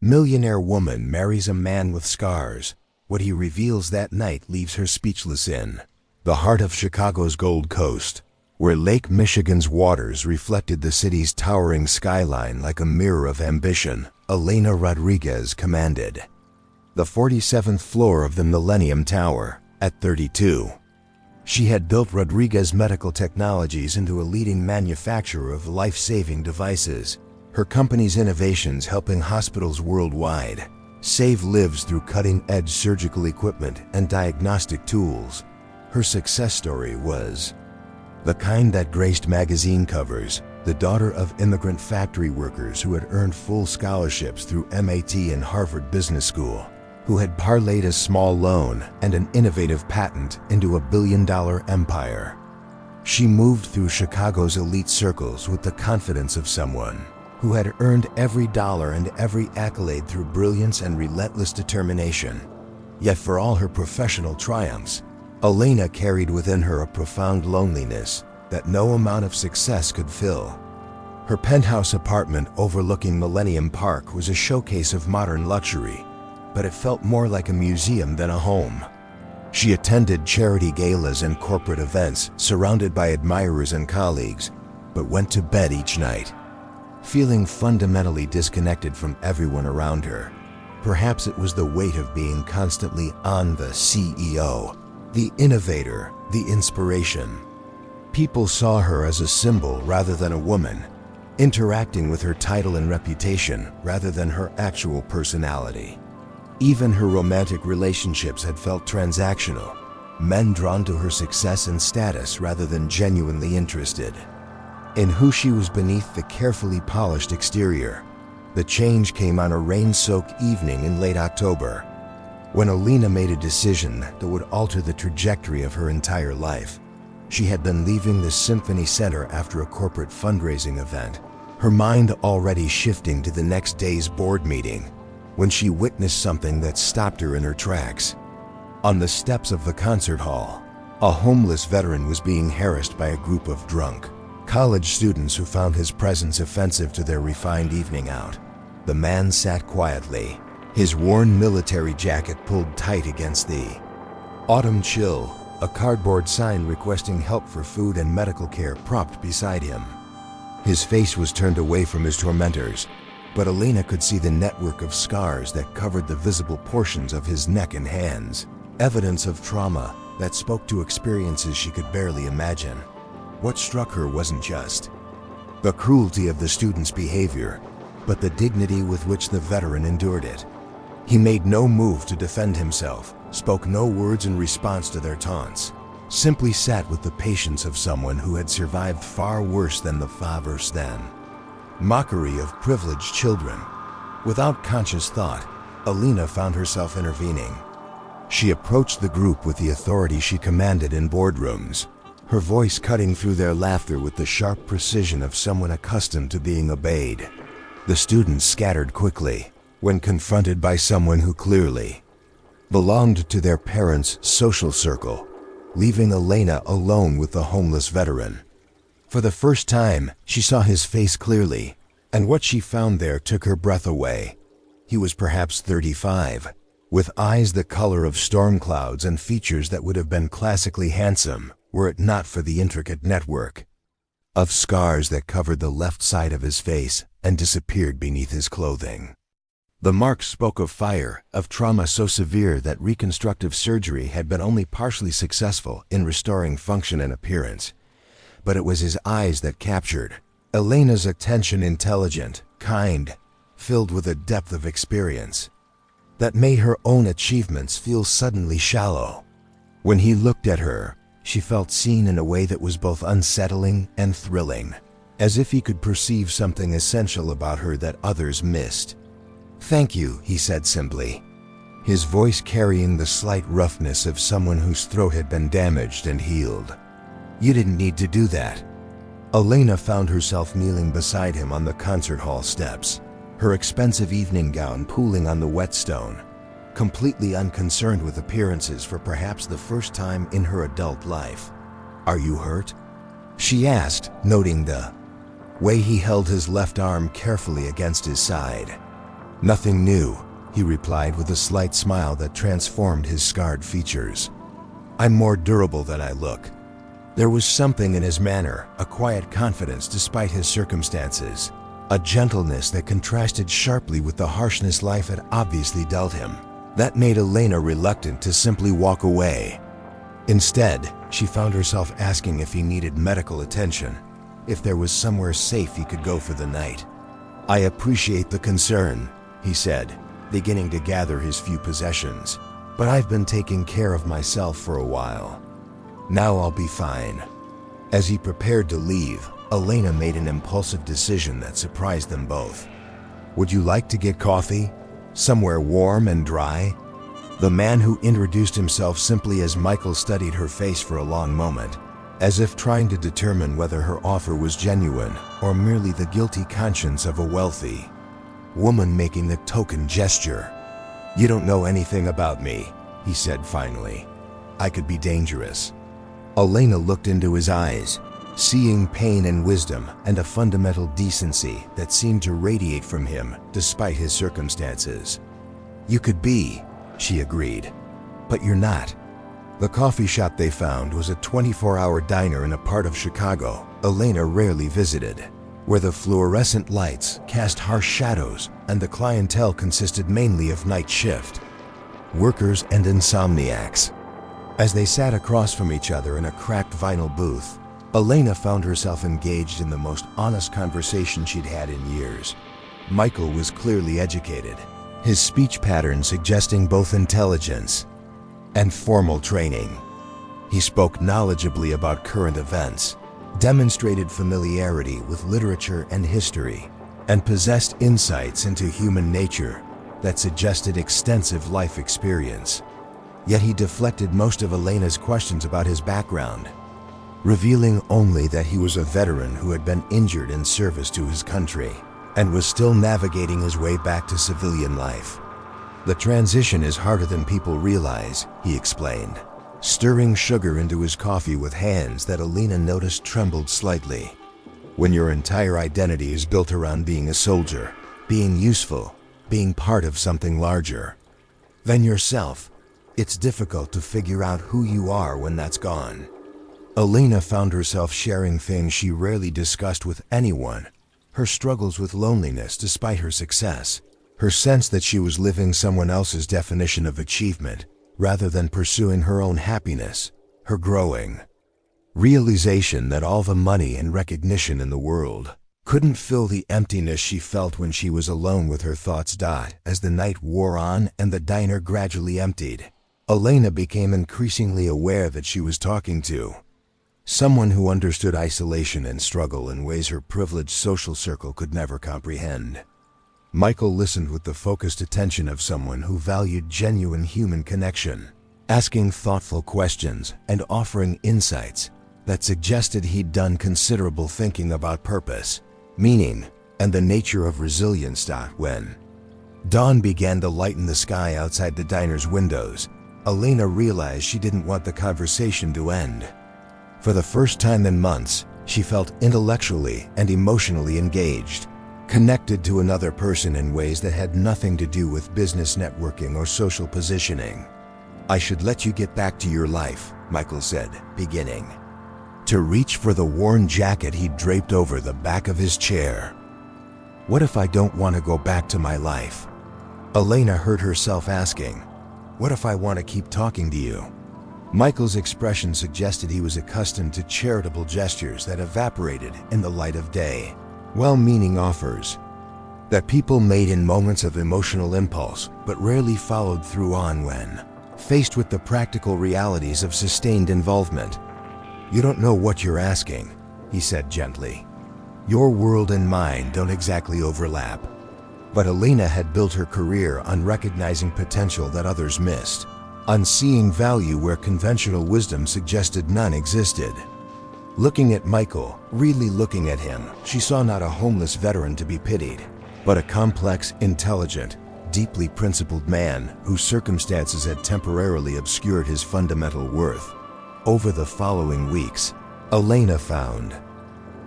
Millionaire woman marries a man with scars. What he reveals that night leaves her speechless. In the heart of Chicago's Gold Coast, where Lake Michigan's waters reflected the city's towering skyline like a mirror of ambition, Elena Rodriguez commanded the 47th floor of the Millennium Tower. At 32, she had built Rodriguez Medical Technologies into a leading manufacturer of life-saving devices, her company's innovations helping hospitals worldwide save lives through cutting-edge surgical equipment and diagnostic tools. Her success story was the kind that graced magazine covers, the daughter of immigrant factory workers who had earned full scholarships through MIT and Harvard Business School, who had parlayed a small loan and an innovative patent into a billion-dollar empire. She moved through Chicago's elite circles with the confidence of someone who had earned every dollar and every accolade through brilliance and relentless determination. Yet for all her professional triumphs, Elena carried within her a profound loneliness that no amount of success could fill. Her penthouse apartment overlooking Millennium Park was a showcase of modern luxury, but it felt more like a museum than a home. She attended charity galas and corporate events, surrounded by admirers and colleagues, but went to bed each night feeling fundamentally disconnected from everyone around her. Perhaps it was the weight of being constantly on the CEO, the innovator, the inspiration. People saw her as a symbol rather than a woman, interacting with her title and reputation rather than her actual personality. Even her romantic relationships had felt transactional, men drawn to her success and status rather than genuinely interested in who she was beneath the carefully polished exterior. The change came on a rain-soaked evening in late October, when Elena made a decision that would alter the trajectory of her entire life. She had been leaving the Symphony Center after a corporate fundraising event, her mind already shifting to the next day's board meeting, when she witnessed something that stopped her in her tracks. On the steps of the concert hall, a homeless veteran was being harassed by a group of drunk college students who found his presence offensive to their refined evening out. The man sat quietly, his worn military jacket pulled tight against the autumn chill, a cardboard sign requesting help for food and medical care propped beside him. His face was turned away from his tormentors, but Elena could see the network of scars that covered the visible portions of his neck and hands, evidence of trauma that spoke to experiences she could barely imagine. What struck her wasn't just the cruelty of the student's behavior, but the dignity with which the veteran endured it. He made no move to defend himself, spoke no words in response to their taunts, simply sat with the patience of someone who had survived far worse than the favors then. Mockery of privileged children. Without conscious thought, Elena found herself intervening. She approached the group with the authority she commanded in boardrooms, her voice cutting through their laughter with the sharp precision of someone accustomed to being obeyed. The students scattered quickly when confronted by someone who clearly belonged to their parents' social circle, leaving Elena alone with the homeless veteran. For the first time, she saw his face clearly, and what she found there took her breath away. He was perhaps 35, with eyes the color of storm clouds and features that would have been classically handsome were it not for the intricate network of scars that covered the left side of his face and disappeared beneath his clothing. The marks spoke of fire, of trauma so severe that reconstructive surgery had been only partially successful in restoring function and appearance. But it was his eyes that captured Elena's attention, intelligent, kind, filled with a depth of experience that made her own achievements feel suddenly shallow. When he looked at her, she felt seen in a way that was both unsettling and thrilling, as if he could perceive something essential about her that others missed. "Thank you," he said simply, his voice carrying the slight roughness of someone whose throat had been damaged and healed. "You didn't need to do that." Elena found herself kneeling beside him on the concert hall steps, her expensive evening gown pooling on the whetstone, completely unconcerned with appearances for perhaps the first time in her adult life. "Are you hurt?" she asked, noting the way he held his left arm carefully against his side. "Nothing new," he replied with a slight smile that transformed his scarred features. "I'm more durable than I look." There was something in his manner, a quiet confidence despite his circumstances, a gentleness that contrasted sharply with the harshness life had obviously dealt him, that made Elena reluctant to simply walk away. Instead, she found herself asking if he needed medical attention, if there was somewhere safe he could go for the night. "I appreciate the concern," he said, beginning to gather his few possessions, "but I've been taking care of myself for a while. Now I'll be fine." As he prepared to leave, Elena made an impulsive decision that surprised them both. "Would you like to get coffee? Somewhere warm and dry?" The man who introduced himself simply as Michael studied her face for a long moment, as if trying to determine whether her offer was genuine or merely the guilty conscience of a wealthy woman making a token gesture. "You don't know anything about me," he said finally. "I could be dangerous." Elena looked into his eyes, seeing pain and wisdom and a fundamental decency that seemed to radiate from him despite his circumstances. "You could be," she agreed, "but you're not." The coffee shop they found was a 24-hour diner in a part of Chicago Elena rarely visited, where the fluorescent lights cast harsh shadows and the clientele consisted mainly of night shift workers and insomniacs. As they sat across from each other in a cracked vinyl booth, Elena found herself engaged in the most honest conversation she'd had in years. Michael was clearly educated, his speech pattern suggesting both intelligence and formal training. He spoke knowledgeably about current events, demonstrated familiarity with literature and history, and possessed insights into human nature that suggested extensive life experience. Yet he deflected most of Elena's questions about his background, revealing only that he was a veteran who had been injured in service to his country and was still navigating his way back to civilian life. "The transition is harder than people realize," he explained, stirring sugar into his coffee with hands that Elena noticed trembled slightly. "When your entire identity is built around being a soldier, being useful, being part of something larger than yourself, it's difficult to figure out who you are when that's gone." Elena found herself sharing things she rarely discussed with anyone, her struggles with loneliness despite her success, her sense that she was living someone else's definition of achievement rather than pursuing her own happiness, her growing realization that all the money and recognition in the world couldn't fill the emptiness she felt when she was alone with her thoughts. As the night wore on and the diner gradually emptied, Elena became increasingly aware that she was talking to someone who understood isolation and struggle in ways her privileged social circle could never comprehend. Michael listened with the focused attention of someone who valued genuine human connection, asking thoughtful questions and offering insights that suggested he'd done considerable thinking about purpose, meaning, and the nature of resilience. When dawn began to lighten the sky outside the diner's windows, Elena realized she didn't want the conversation to end. For the first time in months, she felt intellectually and emotionally engaged, connected to another person in ways that had nothing to do with business networking or social positioning. "I should let you get back to your life," Michael said, beginning to reach for the worn jacket he'd draped over the back of his chair. "What if I don't want to go back to my life?" Elena heard herself asking. "What if I want to keep talking to you?" Michael's expression suggested he was accustomed to charitable gestures that evaporated in the light of day, well-meaning offers that people made in moments of emotional impulse but rarely followed through on when faced with the practical realities of sustained involvement. "You don't know what you're asking," he said gently. "Your world and mine don't exactly overlap." But Elena had built her career on recognizing potential that others missed, on seeing value where conventional wisdom suggested none existed. Looking at Michael, really looking at him, she saw not a homeless veteran to be pitied, but a complex, intelligent, deeply principled man whose circumstances had temporarily obscured his fundamental worth. Over the following weeks, Elena found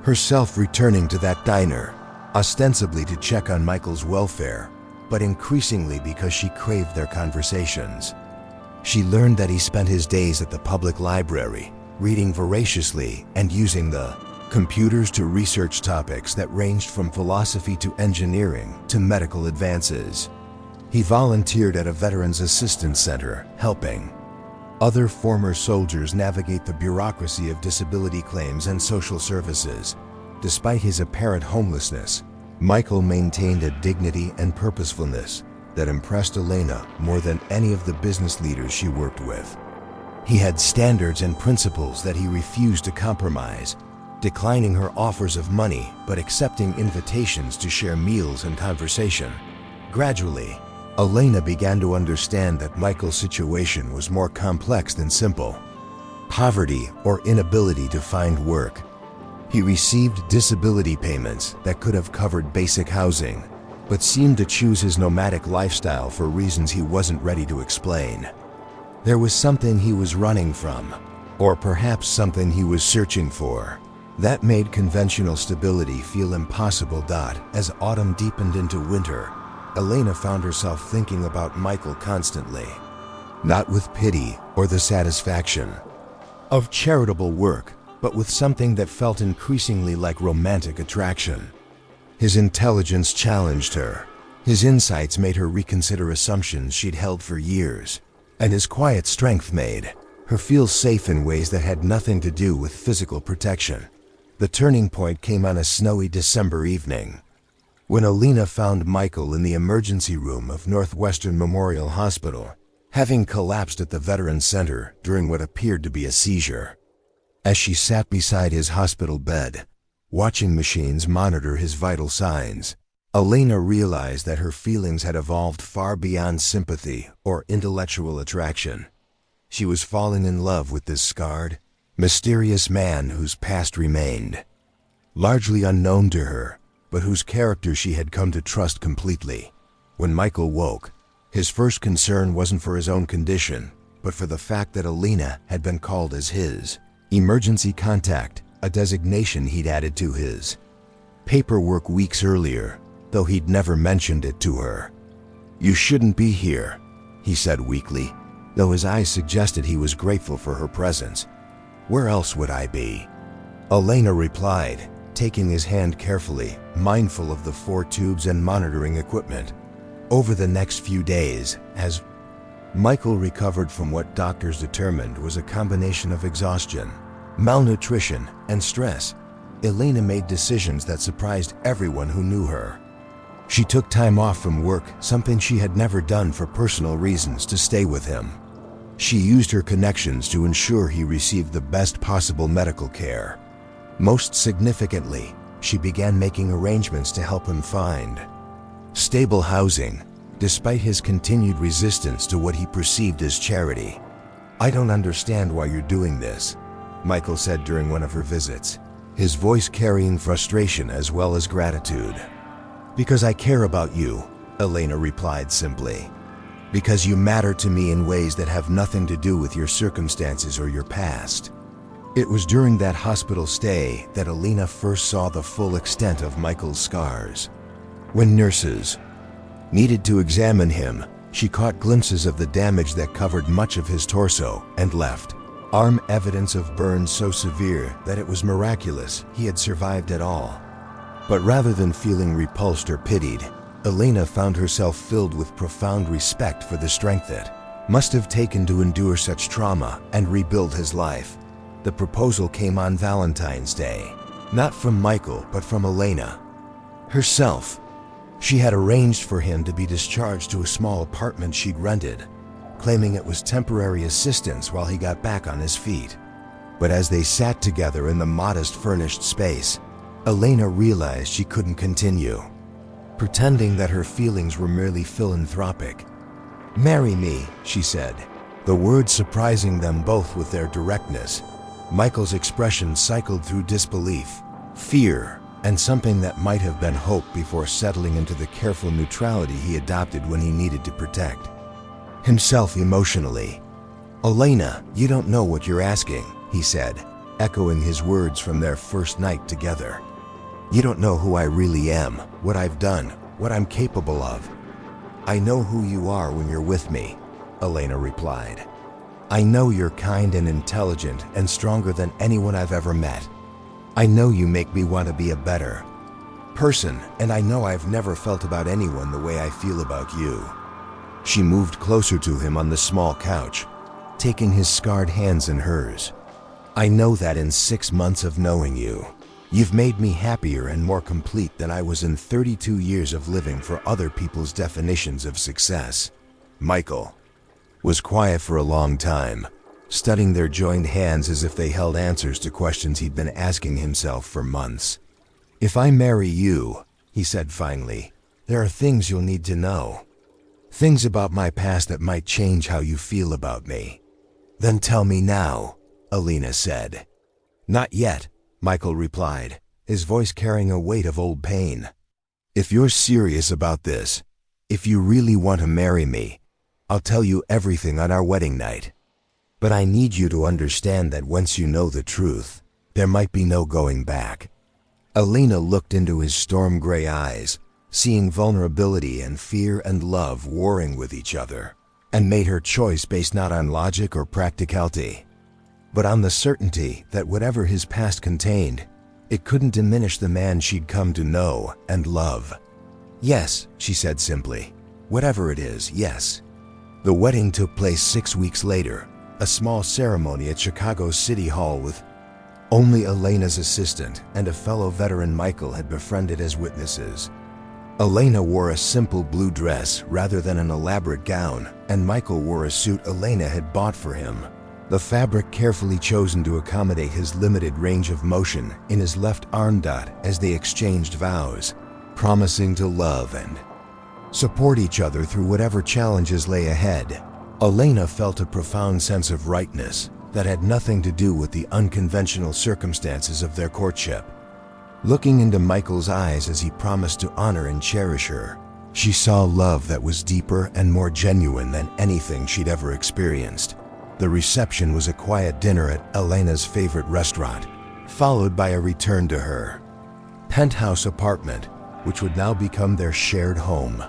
herself returning to that diner, ostensibly to check on Michael's welfare, but increasingly because she craved their conversations. She learned that he spent his days at the public library, reading voraciously and using the computers to research topics that ranged from philosophy to engineering to medical advances. He volunteered at a Veterans Assistance Center, helping other former soldiers navigate the bureaucracy of disability claims and social services. Despite his apparent homelessness, Michael maintained a dignity and purposefulness that impressed Elena more than any of the business leaders she worked with. He had standards and principles that he refused to compromise, declining her offers of money but accepting invitations to share meals and conversation. Gradually, Elena began to understand that Michael's situation was more complex than simple poverty or inability to find work. He received disability payments that could have covered basic housing, but seemed to choose his nomadic lifestyle for reasons he wasn't ready to explain. There was something he was running from, or perhaps something he was searching for, that made conventional stability feel impossible. As autumn deepened into winter, Elena found herself thinking about Michael constantly, not with pity or the satisfaction of charitable work, but with something that felt increasingly like romantic attraction. His intelligence challenged her. His insights made her reconsider assumptions she'd held for years, and his quiet strength made her feel safe in ways that had nothing to do with physical protection. The turning point came on a snowy December evening, when Elena found Michael in the emergency room of Northwestern Memorial Hospital, having collapsed at the Veterans Center during what appeared to be a seizure. As she sat beside his hospital bed, watching machines monitor his vital signs, Elena realized that her feelings had evolved far beyond sympathy or intellectual attraction. She was falling in love with this scarred, mysterious man whose past remained largely unknown to her, but whose character she had come to trust completely. When Michael woke, his first concern wasn't for his own condition, but for the fact that Elena had been called as his emergency contact, a designation he'd added to his paperwork weeks earlier, though he'd never mentioned it to her. "You shouldn't be here," he said weakly, though his eyes suggested he was grateful for her presence. "Where else would I be?" Elena replied, taking his hand carefully, mindful of the 4 tubes and monitoring equipment. Over the next few days, as Michael recovered from what doctors determined was a combination of exhaustion, malnutrition, and stress, Elena made decisions that surprised everyone who knew her. She took time off from work, something she had never done for personal reasons, to stay with him. She used her connections to ensure he received the best possible medical care. Most significantly, she began making arrangements to help him find stable housing, despite his continued resistance to what he perceived as charity. "I don't understand why you're doing this," Michael said during one of her visits, his voice carrying frustration as well as gratitude. "Because I care about you," Elena replied simply. "Because you matter to me in ways that have nothing to do with your circumstances or your past." It was during that hospital stay that Elena first saw the full extent of Michael's scars. When nurses needed to examine him, she caught glimpses of the damage that covered much of his torso and left arm evidence of burns so severe that it was miraculous he had survived at all. But rather than feeling repulsed or pitied, Elena found herself filled with profound respect for the strength it must have taken to endure such trauma and rebuild his life. The proposal came on Valentine's Day, not from Michael but from Elena herself. She had arranged for him to be discharged to a small apartment she'd rented, claiming it was temporary assistance while he got back on his feet. But as they sat together in the modest furnished space, Elena realized she couldn't continue pretending that her feelings were merely philanthropic. "Marry me," she said, the words surprising them both with their directness. Michael's expression cycled through disbelief, fear, and something that might have been hope before settling into the careful neutrality he adopted when he needed to protect himself emotionally. "Elena, you don't know what you're asking," he said, echoing his words from their first night together. "You don't know who I really am, what I've done, what I'm capable of." I know who you are when you're with me, Elena replied. I know you're kind and intelligent and stronger than anyone I've ever met. I know you make me want to be a better person, and I know I've never felt about anyone the way I feel about you. She moved closer to him on the small couch, taking his scarred hands in hers. I know that in 6 months of knowing you, you've made me happier and more complete than I was in 32 years of living for other people's definitions of success. Michael was quiet for a long time, studying their joined hands as if they held answers to questions he'd been asking himself for months. If I marry you, he said finally, there are things you'll need to know. Things about my past that might change how you feel about me. Then tell me now, Elena said. Not yet, Michael replied, his voice carrying a weight of old pain. If you're serious about this, if you really want to marry me, I'll tell you everything on our wedding night. But I need you to understand that once you know the truth, there might be no going back. Elena looked into his storm gray eyes, seeing vulnerability and fear and love warring with each other, and made her choice based not on logic or practicality, but on the certainty that whatever his past contained, it couldn't diminish the man she'd come to know and love. Yes, she said simply. Whatever it is, yes. The wedding took place 6 weeks later, a small ceremony at Chicago's City Hall with only Elena's assistant and a fellow veteran Michael had befriended as witnesses. Elena wore a simple blue dress rather than an elaborate gown, and Michael wore a suit Elena had bought for him, the fabric carefully chosen to accommodate his limited range of motion in his left arm as they exchanged vows, promising to love and support each other through whatever challenges lay ahead. Elena felt a profound sense of rightness that had nothing to do with the unconventional circumstances of their courtship. Looking into Michael's eyes as he promised to honor and cherish her, she saw love that was deeper and more genuine than anything she'd ever experienced. The reception was a quiet dinner at Elena's favorite restaurant, followed by a return to her penthouse apartment, which would now become their shared home.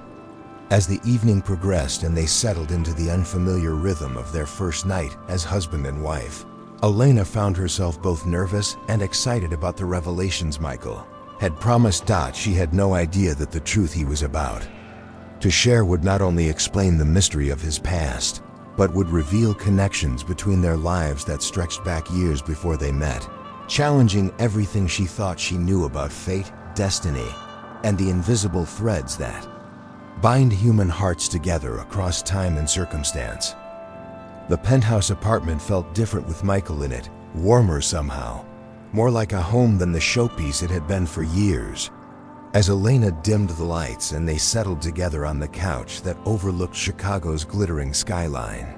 As the evening progressed and they settled into the unfamiliar rhythm of their first night as husband and wife, Elena found herself both nervous and excited about the revelations Michael had promised. She had no idea that the truth he was about to share would not only explain the mystery of his past, but would reveal connections between their lives that stretched back years before they met, challenging everything she thought she knew about fate, destiny, and the invisible threads that bind human hearts together across time and circumstance. The penthouse apartment felt different with Michael in it, warmer somehow, more like a home than the showpiece it had been for years. As Elena dimmed the lights and they settled together on the couch that overlooked Chicago's glittering skyline,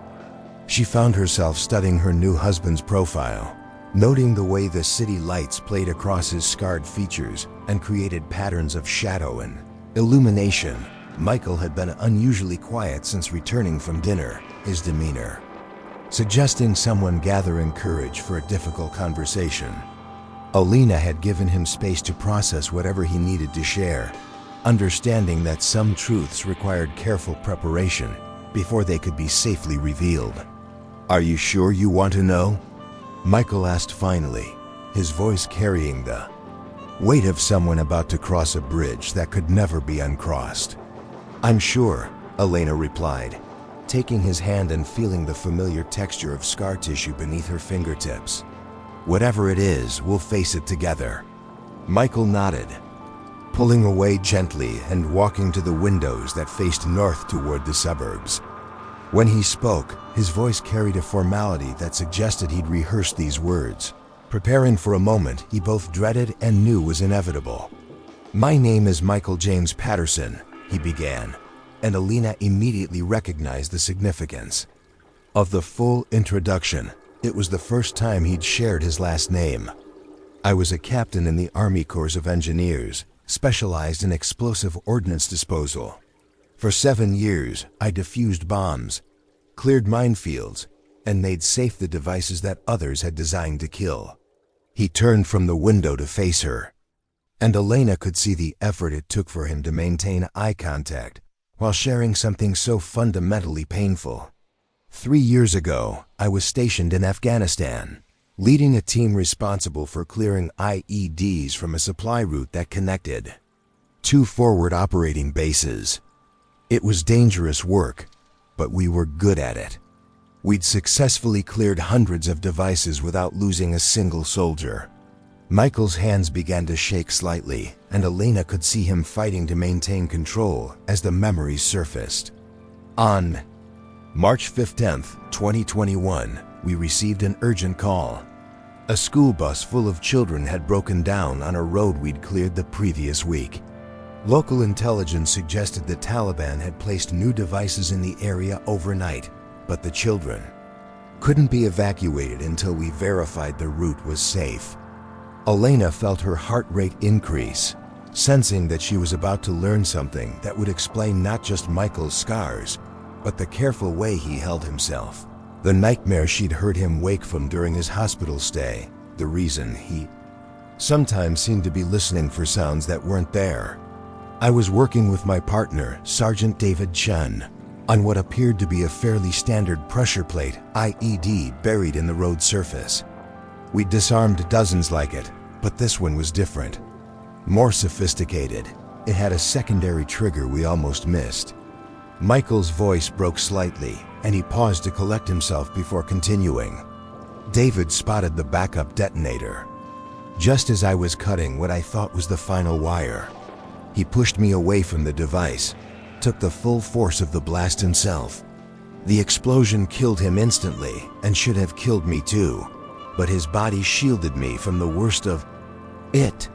she found herself studying her new husband's profile, noting the way the city lights played across his scarred features and created patterns of shadow and illumination. Michael had been unusually quiet since returning from dinner, his demeanor suggesting someone gathering courage for a difficult conversation. Elena had given him space to process whatever he needed to share, understanding that some truths required careful preparation before they could be safely revealed. Are you sure you want to know? Michael asked finally, his voice carrying the weight of someone about to cross a bridge that could never be uncrossed. I'm sure, Elena replied, taking his hand and feeling the familiar texture of scar tissue beneath her fingertips. Whatever it is, we'll face it together. Michael nodded, pulling away gently and walking to the windows that faced north toward the suburbs. When he spoke, his voice carried a formality that suggested he'd rehearsed these words, preparing for a moment he both dreaded and knew was inevitable. My name is Michael James Patterson, he began, and Elena immediately recognized the significance of the full introduction. It was the first time he'd shared his last name. I was a captain in the Army Corps of Engineers, specialized in explosive ordnance disposal. For 7 years, I defused bombs, cleared minefields, and made safe the devices that others had designed to kill. He turned from the window to face her, and Elena could see the effort it took for him to maintain eye contact while sharing something so fundamentally painful. 3 years ago, I was stationed in Afghanistan, leading a team responsible for clearing IEDs from a supply route that connected two forward operating bases. It was dangerous work, but we were good at it. We'd successfully cleared hundreds of devices without losing a single soldier. Michael's hands began to shake slightly, and Elena could see him fighting to maintain control as the memories surfaced. On March 15, 2021, we received an urgent call. A school bus full of children had broken down on a road we'd cleared the previous week. Local intelligence suggested the Taliban had placed new devices in the area overnight, but the children couldn't be evacuated until we verified the route was safe. Elena felt her heart rate increase, sensing that she was about to learn something that would explain not just Michael's scars, but the careful way he held himself. The nightmare she'd heard him wake from during his hospital stay, the reason he sometimes seemed to be listening for sounds that weren't there. I was working with my partner, Sergeant David Chun, on what appeared to be a fairly standard pressure plate IED buried in the road surface. We disarmed dozens like it, but this one was different. More sophisticated. It had a secondary trigger we almost missed. Michael's voice broke slightly, and he paused to collect himself before continuing. David spotted the backup detonator. Just as I was cutting what I thought was the final wire, he pushed me away from the device, took the full force of the blast himself. The explosion killed him instantly and should have killed me too, but his body shielded me from the worst of it.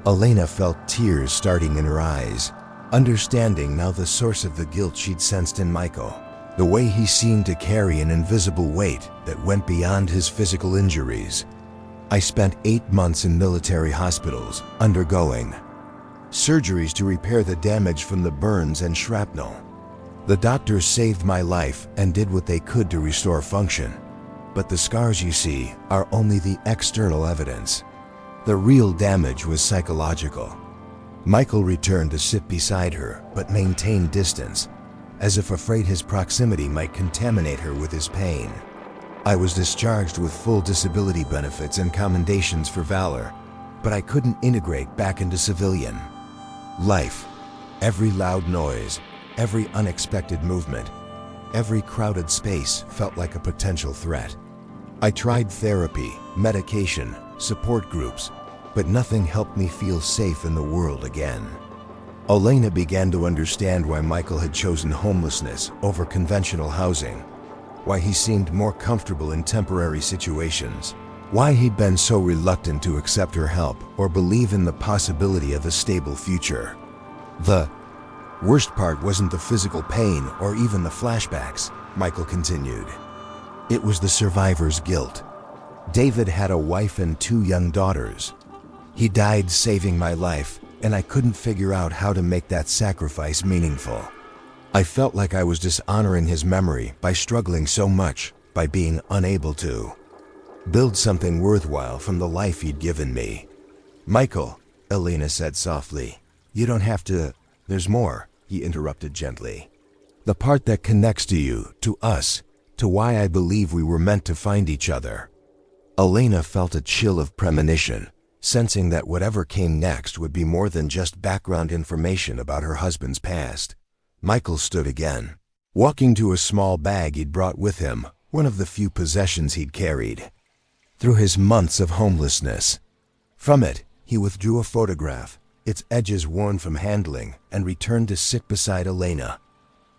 Elena felt tears starting in her eyes, understanding now the source of the guilt she'd sensed in Michael, the way he seemed to carry an invisible weight that went beyond his physical injuries. I spent 8 months in military hospitals, undergoing surgeries to repair the damage from the burns and shrapnel. The doctors saved my life and did what they could to restore function. But the scars you see are only the external evidence. The real damage was psychological. Michael returned to sit beside her, but maintained distance, as if afraid his proximity might contaminate her with his pain. I was discharged with full disability benefits and commendations for valor, but I couldn't integrate back into civilian life. Every loud noise, every unexpected movement, every crowded space felt like a potential threat. I tried therapy, medication, support groups, but nothing helped me feel safe in the world again. Elena began to understand why Michael had chosen homelessness over conventional housing, why he seemed more comfortable in temporary situations, why he'd been so reluctant to accept her help or believe in the possibility of a stable future. The worst part wasn't the physical pain or even the flashbacks, Michael continued. It was the survivor's guilt. David had a wife and 2 young daughters. He died saving my life, and I couldn't figure out how to make that sacrifice meaningful. I felt like I was dishonoring his memory by struggling so much, by being unable to build something worthwhile from the life he'd given me. Michael, Elena said softly, you don't have to. There's more, he interrupted gently. The part that connects to you, to us, to why I believe we were meant to find each other. Elena felt a chill of premonition, sensing that whatever came next would be more than just background information about her husband's past. Michael stood again, walking to a small bag he'd brought with him, one of the few possessions he'd carried through his months of homelessness. From it, he withdrew a photograph, its edges worn from handling, and returned to sit beside Elena.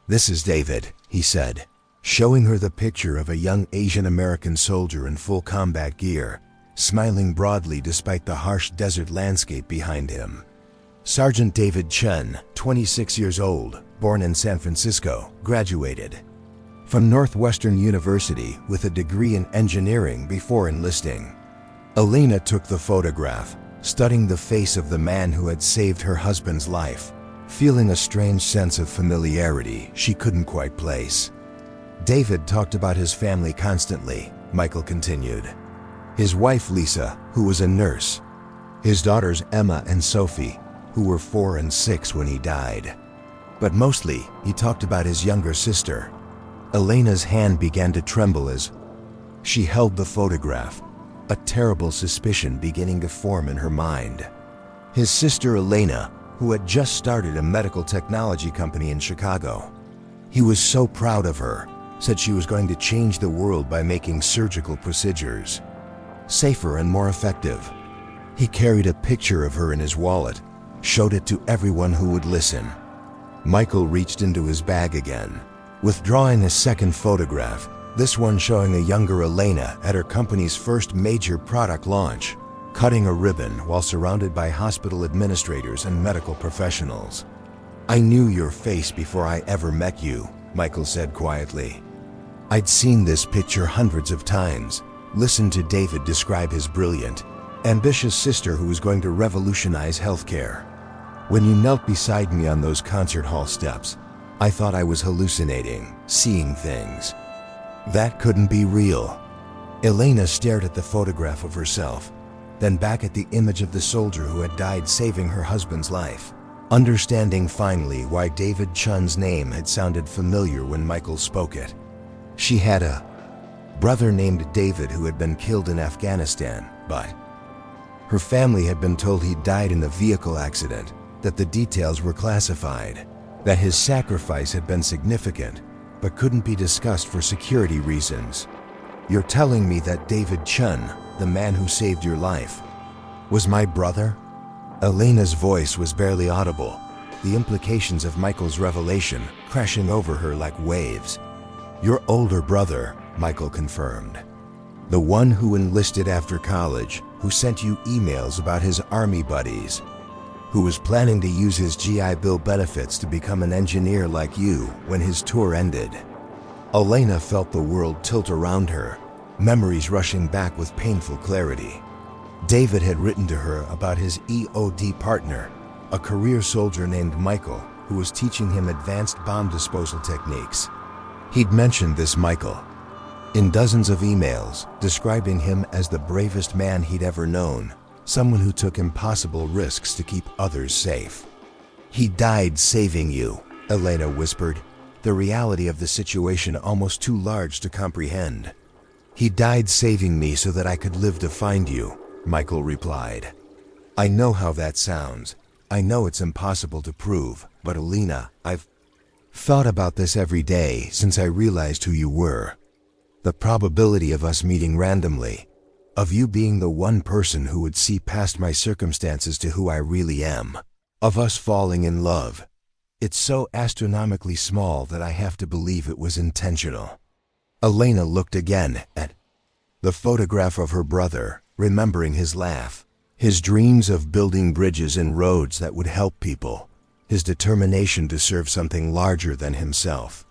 This is David, he said, showing her the picture of a young Asian American soldier in full combat gear, smiling broadly despite the harsh desert landscape behind him. Sergeant David Chun, 26 years old, born in San Francisco, graduated from Northwestern University with a degree in engineering before enlisting. Elena took the photograph, studying the face of the man who had saved her husband's life, feeling a strange sense of familiarity she couldn't quite place. David talked about his family constantly, Michael continued. His wife Lisa, who was a nurse. His daughters Emma and Sophie, who were 4 and 6 when he died. But mostly, he talked about his younger sister. Elena's hand began to tremble as she held the photograph, a terrible suspicion beginning to form in her mind. His sister Elena, who had just started a medical technology company in Chicago. He was so proud of her, said she was going to change the world by making surgical procedures safer and more effective. He carried a picture of her in his wallet, showed it to everyone who would listen. Michael reached into his bag again, withdrawing a second photograph, this one showing a younger Elena at her company's first major product launch, cutting a ribbon while surrounded by hospital administrators and medical professionals. "I knew your face before I ever met you," Michael said quietly. "I'd seen this picture hundreds of times, listened to David describe his brilliant, ambitious sister who was going to revolutionize healthcare. When you knelt beside me on those concert hall steps, I thought I was hallucinating, seeing things. That couldn't be real." Elena stared at the photograph of herself, then back at the image of the soldier who had died saving her husband's life, understanding finally why David Chun's name had sounded familiar when Michael spoke it. She had a brother named David who had been killed in Afghanistan, but her family had been told he died in a vehicle accident, that the details were classified, that his sacrifice had been significant, but couldn't be discussed for security reasons. "You're telling me that David Chun, the man who saved your life, was my brother?" Elena's voice was barely audible, the implications of Michael's revelation crashing over her like waves. "Your older brother," Michael confirmed. "The one who enlisted after college, who sent you emails about his army buddies, who was planning to use his GI Bill benefits to become an engineer like you when his tour ended." Elena felt the world tilt around her, memories rushing back with painful clarity. David had written to her about his EOD partner, a career soldier named Michael, who was teaching him advanced bomb disposal techniques. He'd mentioned this Michael in dozens of emails, describing him as the bravest man he'd ever known, someone who took impossible risks to keep others safe. "He died saving you," Elena whispered, the reality of the situation almost too large to comprehend. "He died saving me so that I could live to find you," Michael replied. "I know how that sounds. I know it's impossible to prove, but Elena, I've thought about this every day since I realized who you were. The probability of us meeting randomly, of you being the one person who would see past my circumstances to who I really am, of us falling in love. It's so astronomically small that I have to believe it was intentional." Elena looked again at the photograph of her brother, remembering his laugh, his dreams of building bridges and roads that would help people, his determination to serve something larger than himself.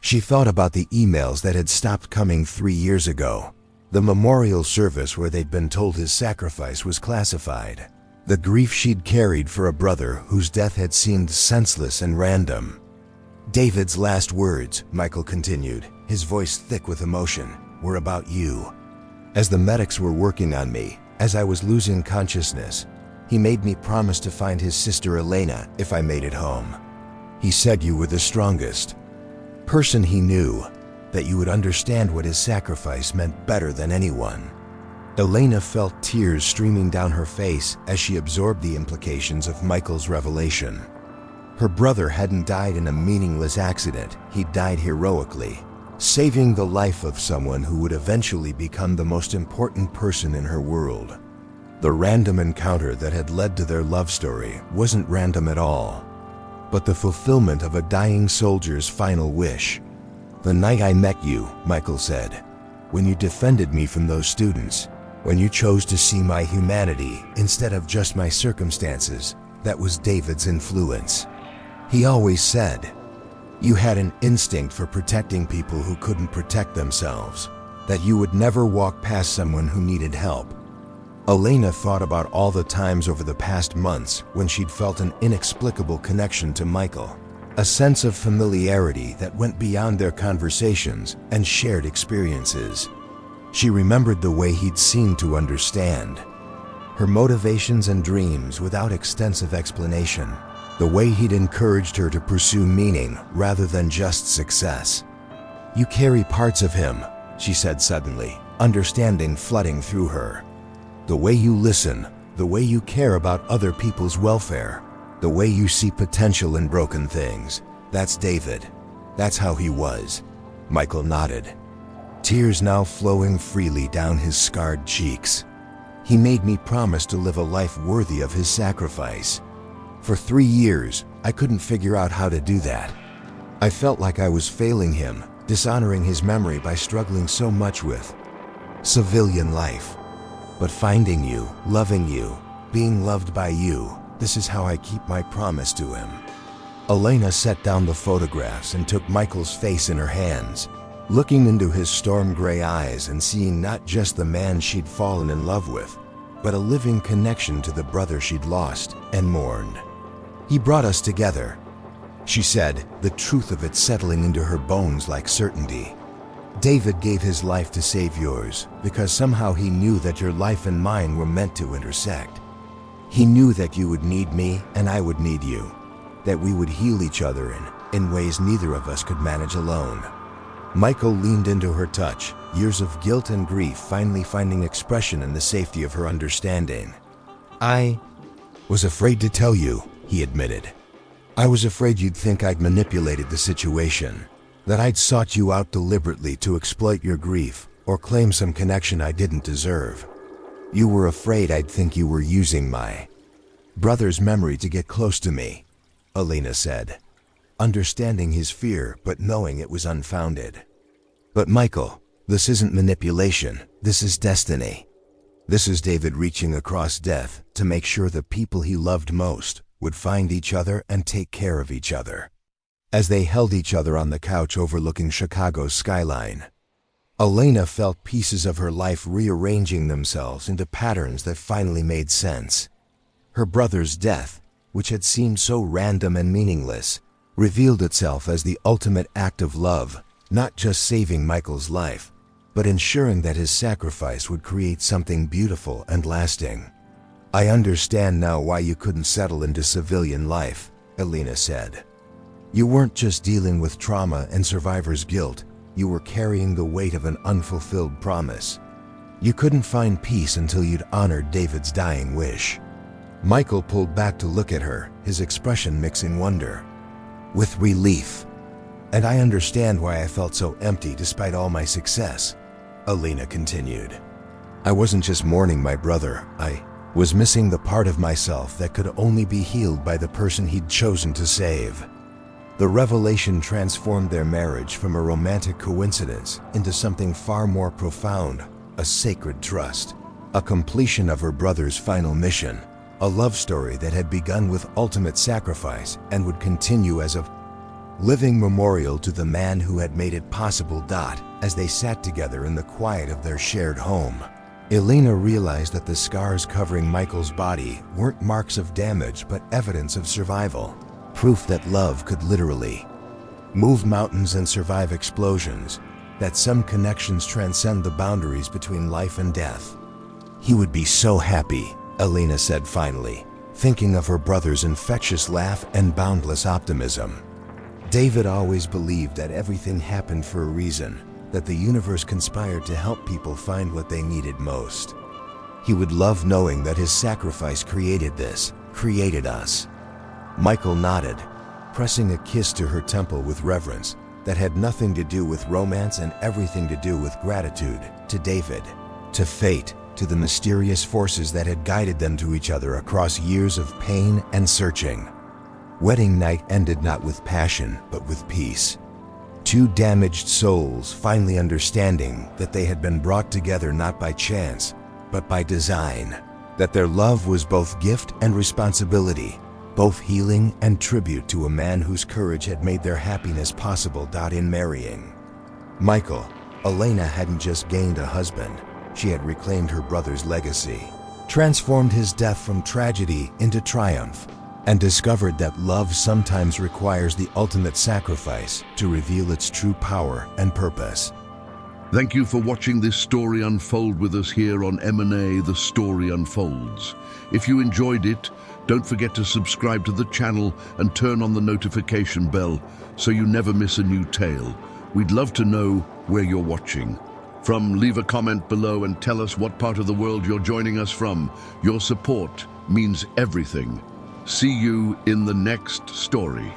She thought about the emails that had stopped coming 3 years ago, the memorial service where they'd been told his sacrifice was classified, the grief she'd carried for a brother whose death had seemed senseless and random. "David's last words," Michael continued, his voice thick with emotion, "were about you. As the medics were working on me, as I was losing consciousness, he made me promise to find his sister Elena if I made it home. He said you were the strongest person he knew, that you would understand what his sacrifice meant better than anyone." Elena felt tears streaming down her face as she absorbed the implications of Michael's revelation. Her brother hadn't died in a meaningless accident, he'd died heroically, saving the life of someone who would eventually become the most important person in her world. The random encounter that had led to their love story wasn't random at all, but the fulfillment of a dying soldier's final wish. "The night I met you," Michael said, "when you defended me from those students, when you chose to see my humanity instead of just my circumstances, that was David's influence. He always said, you had an instinct for protecting people who couldn't protect themselves, that you would never walk past someone who needed help." Elena thought about all the times over the past months when she'd felt an inexplicable connection to Michael, a sense of familiarity that went beyond their conversations and shared experiences. She remembered the way he'd seemed to understand her motivations and dreams without extensive explanation, the way he'd encouraged her to pursue meaning rather than just success. "You carry parts of him," she said suddenly, understanding flooding through her. "The way you listen, the way you care about other people's welfare, the way you see potential in broken things. That's David. That's how he was." Michael nodded, tears now flowing freely down his scarred cheeks. "He made me promise to live a life worthy of his sacrifice. For 3 years, I couldn't figure out how to do that. I felt like I was failing him, dishonoring his memory by struggling so much with civilian life. But finding you, loving you, being loved by you, this is how I keep my promise to him." Elena set down the photographs and took Michael's face in her hands, looking into his storm-gray eyes and seeing not just the man she'd fallen in love with, but a living connection to the brother she'd lost and mourned. "He brought us together," she said, the truth of it settling into her bones like certainty. "David gave his life to save yours because somehow he knew that your life and mine were meant to intersect. He knew that you would need me and I would need you, that we would heal each other in ways neither of us could manage alone." Michael leaned into her touch, years of guilt and grief finally finding expression in the safety of her understanding. "I was afraid to tell you," he admitted. "I was afraid you'd think I'd manipulated the situation, that I'd sought you out deliberately to exploit your grief or claim some connection I didn't deserve. You were afraid I'd think you were using my brother's memory to get close to me," Elena said, understanding his fear but knowing it was unfounded. "But Michael, this isn't manipulation, this is destiny. This is David reaching across death to make sure the people he loved most would find each other and take care of each other." As they held each other on the couch overlooking Chicago's skyline, Elena felt pieces of her life rearranging themselves into patterns that finally made sense. Her brother's death, which had seemed so random and meaningless, revealed itself as the ultimate act of love, not just saving Michael's life, but ensuring that his sacrifice would create something beautiful and lasting. "I understand now why you couldn't settle into civilian life," Elena said. "You weren't just dealing with trauma and survivor's guilt, you were carrying the weight of an unfulfilled promise. You couldn't find peace until you'd honored David's dying wish." Michael pulled back to look at her, his expression mixing wonder with relief. "And I understand why I felt so empty despite all my success," Elena continued. "I wasn't just mourning my brother, I was missing the part of myself that could only be healed by the person he'd chosen to save." The revelation transformed their marriage from a romantic coincidence into something far more profound, a sacred trust, a completion of her brother's final mission, a love story that had begun with ultimate sacrifice and would continue as a living memorial to the man who had made it possible. As they sat together in the quiet of their shared home, Elena realized that the scars covering Michael's body weren't marks of damage but evidence of survival, proof that love could literally move mountains and survive explosions, that some connections transcend the boundaries between life and death. "He would be so happy," Elena said finally, thinking of her brother's infectious laugh and boundless optimism. "David always believed that everything happened for a reason, that the universe conspired to help people find what they needed most. He would love knowing that his sacrifice created us." Michael nodded, pressing a kiss to her temple with reverence that had nothing to do with romance and everything to do with gratitude to David, to fate, to the mysterious forces that had guided them to each other across years of pain and searching. Wedding night ended not with passion, but with peace. Two damaged souls finally understanding that they had been brought together not by chance, but by design, that their love was both gift and responsibility, both healing and tribute to a man whose courage had made their happiness possible. In marrying Michael, Elena hadn't just gained a husband, she had reclaimed her brother's legacy, transformed his death from tragedy into triumph, and discovered that love sometimes requires the ultimate sacrifice to reveal its true power and purpose. Thank you for watching this story unfold with us here on M&A The Story Unfolds. If you enjoyed it, don't forget to subscribe to the channel and turn on the notification bell so you never miss a new tale. We'd love to know where you're watching. Leave a comment below and tell us what part of the world you're joining us from. Your support means everything. See you in the next story.